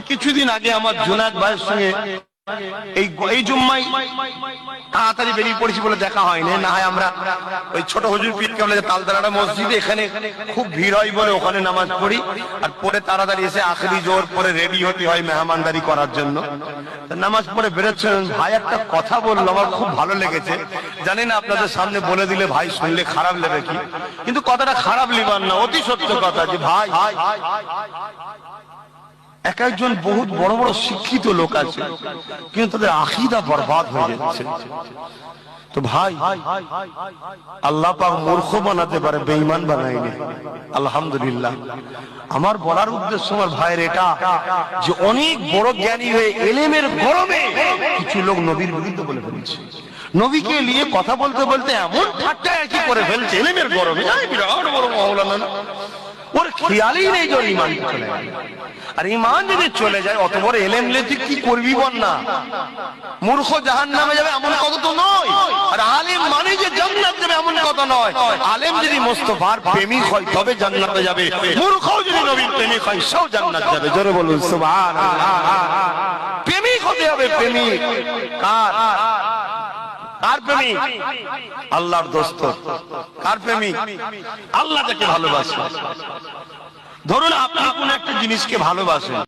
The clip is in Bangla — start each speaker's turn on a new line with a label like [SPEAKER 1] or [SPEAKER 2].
[SPEAKER 1] কিছুদিন আগে আমার জোনাক ভাইয়ের সঙ্গে এই জুম্মায় তাড়াতাড়ি বেরিয়ে পড়েছি বলে দেখা হয়নি, না হয় আমরা ওই ছোট হুজুর পীর কেবলা তালতলাটা মসজিদে এখানে খুব ভিড় হয় বলে ওখানে নামাজ পড়ি, আর পরে তাড়াতাড়ি এসে আখেরি জোর পরে রেডি হতে হয় মেহমানদারি করার জন্য। নামাজ পড়ে বেরোচ্ছেন ভাই একটা কথা বললো, আমার খুব ভালো লেগেছে। জানি না আপনাদের সামনে বলে দিলে ভাই শুনলে খারাপ লেগে কি, কিন্তু কথাটা খারাপ লিবার না, অতি সত্য কথা। যে ভাই এক একজন বহুত বড় বড় শিক্ষিত লোক আছে, কিন্তু তাদের আকীদা বরবাদ হয়ে যাচ্ছে। তো ভাই আল্লাহ পাক মূর্খ বানাতে পারে, বেঈমান বানায়নি। আলহামদুলিল্লাহ। আমার বলার উদ্দেশ্য আমার ভাইয়ের এটা যে অনেক বড় জ্ঞানী হয়ে এলেমের গরমে কিছু লোক নবীর বিরুদ্ধে বলে ফেলছে, নবীকে নিয়ে কথা বলতে বলতে এমন ঠাট্টা কি করে ফেলছে এলেমের গরমে। বিরাট বড় মাওলানা, ওর খেয়ালই নেই যে ঈমান চলে গেল। আর ঈমান যদি চলে যায়, অত বড় এলেম নিয়ে তুই কি করবি বল না? মূর্খ জাহান্নামে যাবে এমন কথা তো নয়, আর আলেম মানে যে জান্নাত যাবে এমন কথা নয়। আলেম যদি মুস্তাফার প্রেমিক হয় তবে জান্নাতে যাবে, মূর্খ যদি নবীর প্রেমিক হয় সেও জান্নাত যাবে। জোরে বলুন সুবহানাল্লাহ। প্রেমিক হতে হবে, প্রেমিক কার? কার প্রেমিক? আল্লাহর দোস্ত। কার প্রেমিক? আল্লাহ যাকে ভালোবাসে। ধরুন আপনি কোন একটা জিনিসকে ভালোবাসেন,